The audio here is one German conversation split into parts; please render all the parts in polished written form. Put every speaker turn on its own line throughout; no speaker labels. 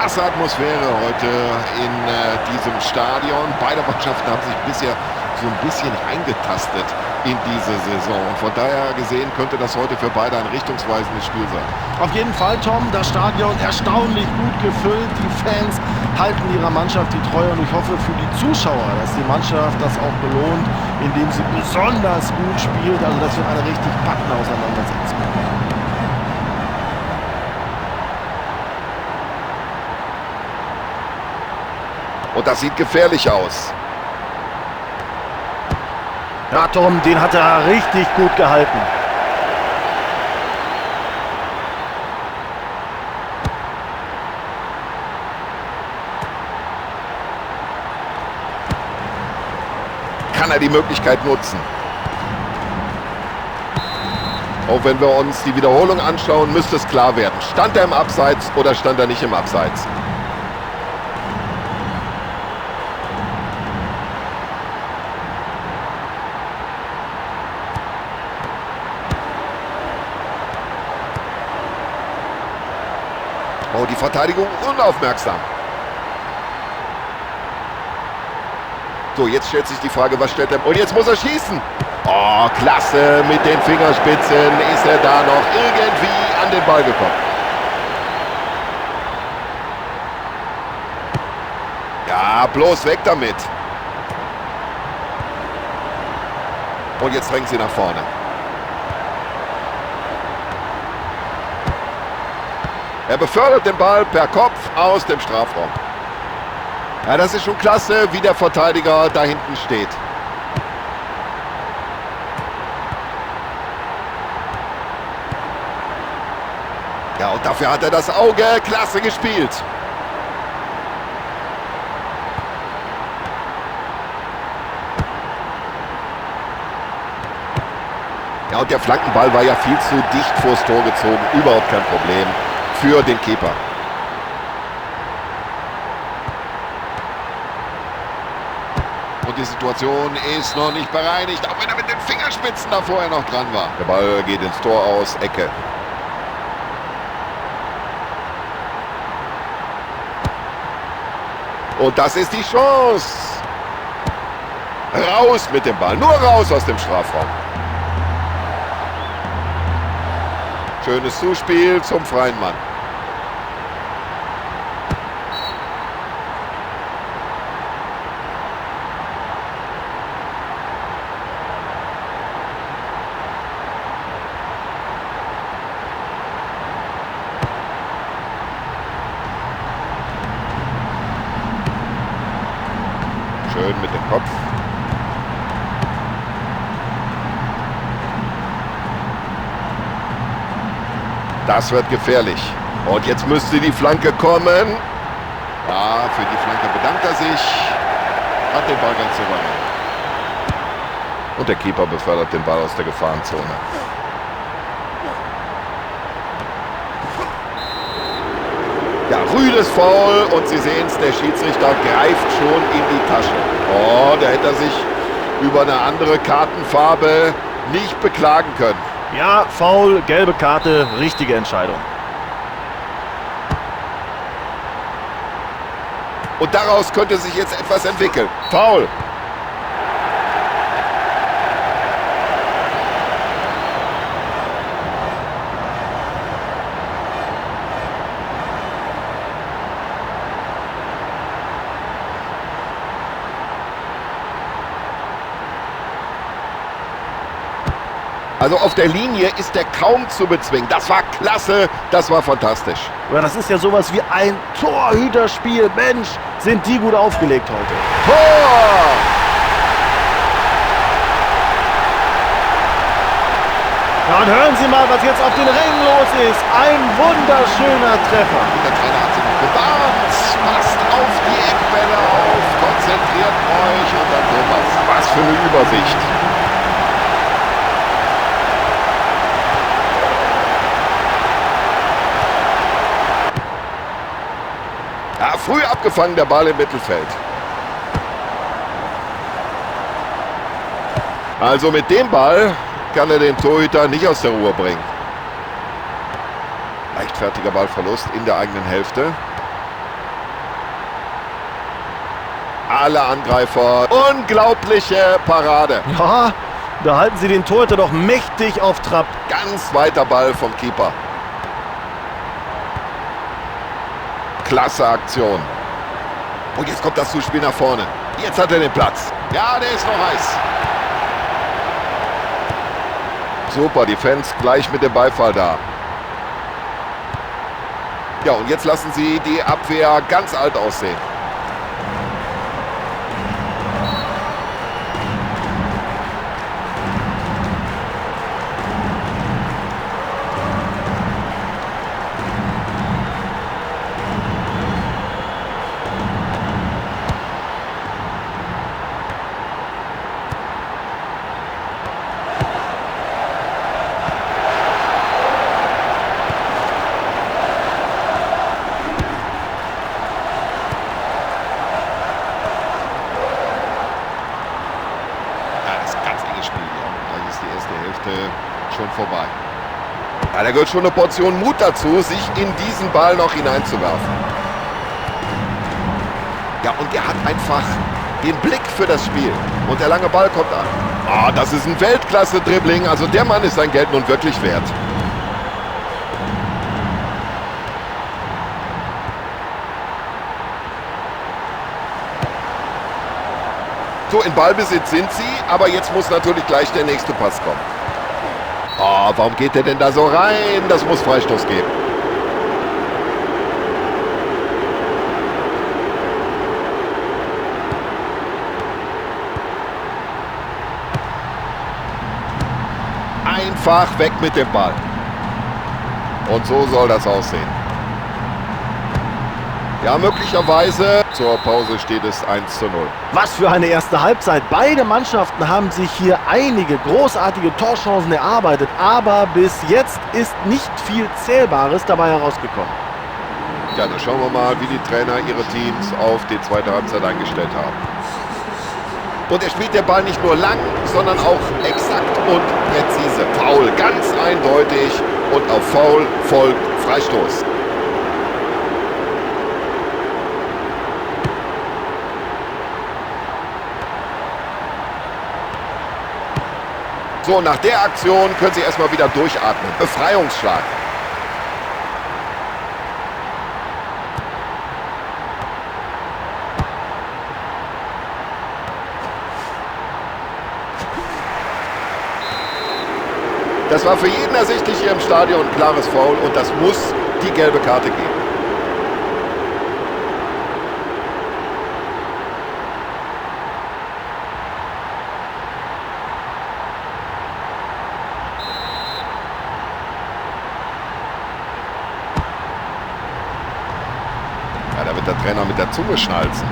klasse Atmosphäre heute in diesem Stadion. Beide Mannschaften haben sich bisher so ein bisschen eingetastet in diese Saison. Und von daher gesehen könnte das heute für beide ein richtungsweisendes Spiel sein.
Auf jeden Fall, Tom, das Stadion erstaunlich gut gefüllt. Die Fans halten ihrer Mannschaft die Treue und ich hoffe für die Zuschauer, dass die Mannschaft das auch belohnt, indem sie besonders gut spielt. Also das wird eine richtig packende Auseinandersetzung.
Und das sieht gefährlich aus.
Ja, Tom, den hat er richtig gut gehalten.
Kann er die Möglichkeit nutzen? Auch wenn wir uns die Wiederholung anschauen, müsste es klar werden. Stand er im Abseits oder stand er nicht im Abseits? Oh, die Verteidigung unaufmerksam. So, jetzt stellt sich die Frage, was stellt er... Und jetzt muss er schießen. Oh, klasse. Mit den Fingerspitzen ist er da noch irgendwie an den Ball gekommen. Ja, bloß weg damit. Und jetzt drängt sie nach vorne. Er befördert den Ball per Kopf aus dem Strafraum. Ja, das ist schon klasse, wie der Verteidiger da hinten steht. Ja, und dafür hat er das Auge. Klasse gespielt. Ja, und der Flankenball war ja viel zu dicht vors Tor gezogen. Überhaupt kein Problem für den Keeper. Und die Situation ist noch nicht bereinigt, auch wenn er mit den Fingerspitzen da vorher noch dran war. Der Ball geht ins Tor aus, Ecke. Und das ist die Chance. Raus mit dem Ball, nur raus aus dem Strafraum. Schönes Zuspiel zum freien Mann. Schön mit dem Kopf. Das wird gefährlich. Und jetzt müsste die Flanke kommen. Ja, für die Flanke bedankt er sich. Hat den Ball ganz souverän. Und der Keeper befördert den Ball aus der Gefahrenzone. Ja, rüdes Foul und Sie sehen es, der Schiedsrichter greift schon in die Tasche. Oh, da hätte er sich über eine andere Kartenfarbe nicht beklagen können.
Ja, Foul, gelbe Karte, richtige Entscheidung.
Und daraus könnte sich jetzt etwas entwickeln. Foul. Also auf der Linie ist er kaum zu bezwingen. Das war klasse, das war fantastisch.
Ja, das ist ja sowas wie ein Torhüterspiel. Mensch, sind die gut aufgelegt heute.
Tor!
Ja, und hören Sie mal, was jetzt auf den Rängen los ist. Ein wunderschöner Treffer.
Der Trainer hat sich noch gewarnt. Passt auf die Eckbälle auf, konzentriert euch und dann sowas. Was für eine Übersicht. Ja, früh abgefangen, der Ball im Mittelfeld. Also mit dem Ball kann er den Torhüter nicht aus der Ruhe bringen. Leichtfertiger Ballverlust in der eigenen Hälfte. alle Angreifer. Unglaubliche Parade.
Ja, da halten sie den Torhüter doch mächtig auf Trab.
Ganz weiter Ball vom Keeper. Klasse Aktion. Und jetzt kommt das Zuspiel nach vorne. Jetzt hat er den Platz. Ja, der ist noch heiß. Super, die Fans gleich mit dem Beifall da. Ja, und jetzt lassen sie die Abwehr ganz alt aussehen. Schon vorbei. Ja, da gehört schon eine Portion Mut dazu, sich in diesen Ball noch hineinzuwerfen. Ja, und er hat einfach den Blick für das Spiel. Und der lange Ball kommt an. Ah, das ist ein Weltklasse-Dribbling. Also der Mann ist sein Geld nun wirklich wert. So, in Ballbesitz sind sie, aber jetzt muss natürlich gleich der nächste Pass kommen. Oh, warum geht der denn da so rein? Das muss Freistoß geben. Einfach weg mit dem Ball. Und so soll das aussehen. Ja, möglicherweise. Zur Pause steht es 1:0.
Was für eine erste Halbzeit. Beide Mannschaften haben sich hier einige großartige Torchancen erarbeitet. Aber bis jetzt ist nicht viel Zählbares dabei herausgekommen.
Ja, dann schauen wir mal, wie die Trainer ihre Teams auf die zweite Halbzeit eingestellt haben. Und er spielt den Ball nicht nur lang, sondern auch exakt und präzise. Foul, ganz eindeutig. Und auf Foul folgt Freistoß. So, nach der Aktion können sie erstmal wieder durchatmen. Befreiungsschlag. Das war für jeden ersichtlich hier im Stadion ein klares Foul und das muss die gelbe Karte geben. Da wird der Trainer mit der Zunge schnalzen.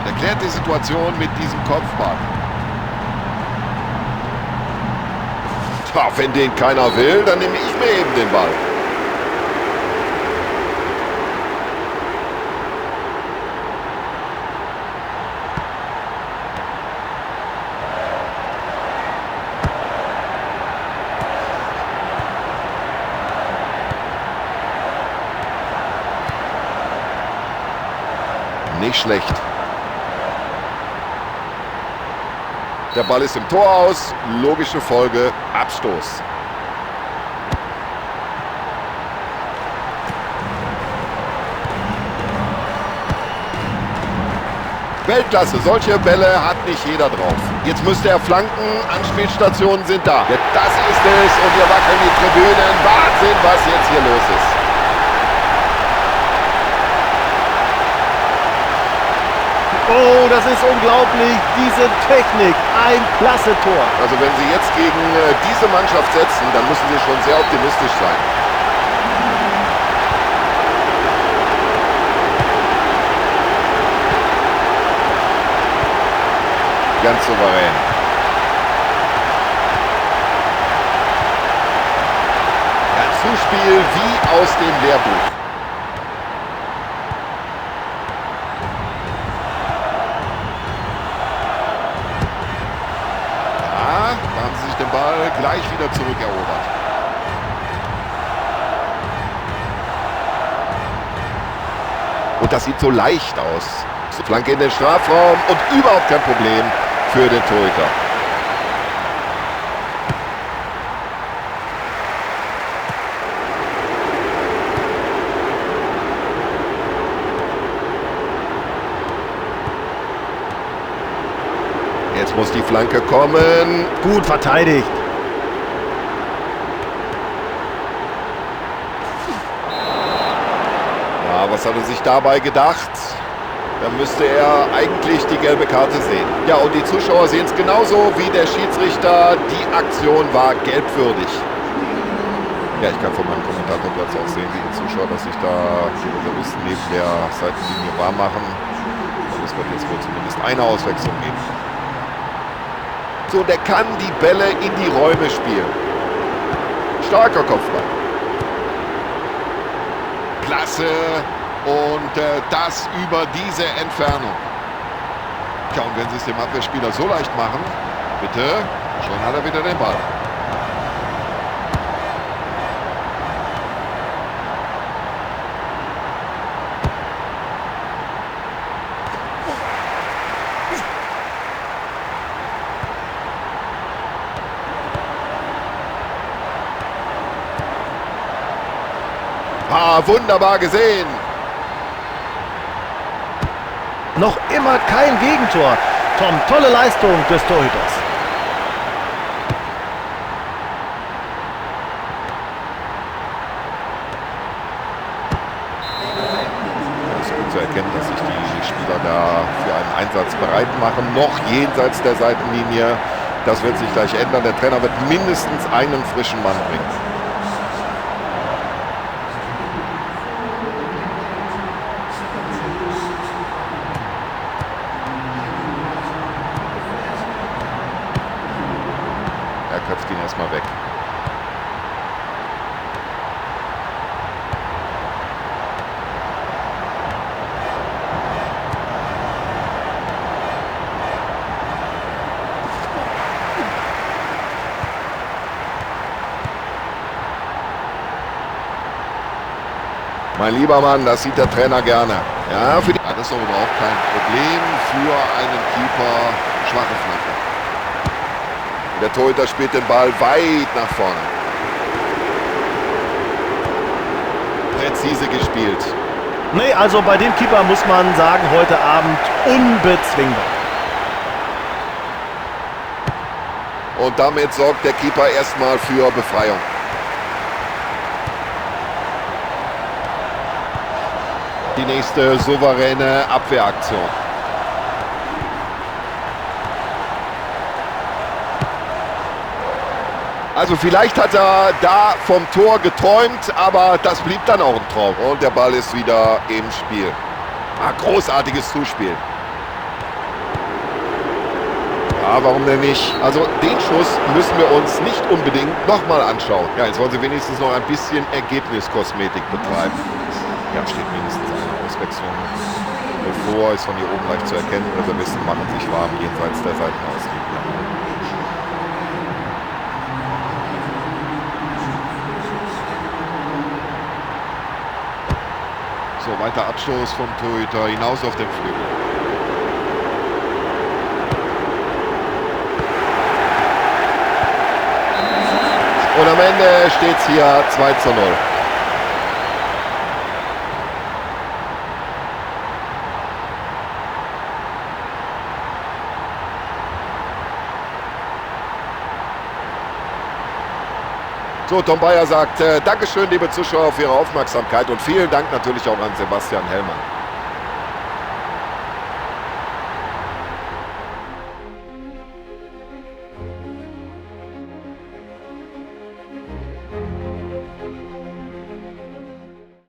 Er klärt die Situation mit diesem Kopfball. Tja, wenn den keiner will, dann nehme ich mir eben den Ball. Nicht schlecht. Der Ball ist im Tor aus. Logische Folge, Abstoß. Weltklasse, solche Bälle hat nicht jeder drauf. Jetzt müsste er flanken, Anspielstationen sind da. Ja, das ist es und hier wackeln die Tribünen. Wahnsinn, was jetzt hier los ist.
Oh, das ist unglaublich, diese Technik, ein klasse Tor.
Also wenn sie jetzt gegen diese Mannschaft setzen, dann müssen sie schon sehr optimistisch sein. Ganz souverän. Ja, Zuspiel wie aus dem Lehrbuch. Ball gleich wieder zurückerobert. Und das sieht so leicht aus. Flanke in den Strafraum und überhaupt kein Problem für den Torhüter. Jetzt muss die Flanke kommen.
Gut verteidigt.
Ja, was hat er sich dabei gedacht? Da müsste er eigentlich die gelbe Karte sehen. Ja, und die Zuschauer sehen es genauso wie der Schiedsrichter. Die Aktion war gelbwürdig. Ja, ich kann von meinem Kommentatorplatz auch sehen, wie die Zuschauer, dass sich da die Reservisten neben der Seitenlinie warm machen. Und es wird jetzt wohl zumindest eine Auswechslung geben. So, der kann die Bälle in die Räume spielen. Starker Kopfball. Klasse. Und das über diese Entfernung. Tja, und wenn sie es dem Abwehrspieler so leicht machen, bitte, schon hat er wieder den Ball. Ah, wunderbar gesehen.
Noch immer kein Gegentor. Tom, tolle Leistung des Torhüters.
Es ist gut zu erkennen, dass sich die Spieler da für einen Einsatz bereit machen. Noch jenseits der Seitenlinie. Das wird sich gleich ändern. Der Trainer wird mindestens einen frischen Mann bringen. Er köpft ihn erstmal weg. Mein lieber Mann, das sieht der Trainer gerne. Ja, das ist doch überhaupt kein Problem für einen Keeper. Schwache Flanke. Der Torhüter spielt den Ball weit nach vorne. Präzise gespielt.
Nee, also bei dem Keeper muss man sagen, heute Abend unbezwingbar.
Und damit sorgt der Keeper erstmal für Befreiung. Die nächste souveräne Abwehraktion. Also vielleicht hat er da vom Tor geträumt, aber das blieb dann auch ein Traum. Und der Ball ist wieder im Spiel. Großartiges Zuspiel. Ja, warum denn nicht? Also den Schuss müssen wir uns nicht unbedingt nochmal anschauen. Ja, jetzt wollen sie wenigstens noch ein bisschen Ergebniskosmetik betreiben. Ja, steht mindestens eine Auswechslung bevor, ist von hier oben leicht zu erkennen. Reservisten machen sich warm jenseits der Seitenauslinie. So, weiter Abstoß vom Torhüter hinaus auf den Flügel. Und am Ende steht es hier 2:0. So, Tom Bayer sagt, Dankeschön, liebe Zuschauer, für Ihre Aufmerksamkeit und vielen Dank natürlich auch an Sebastian Hellmann.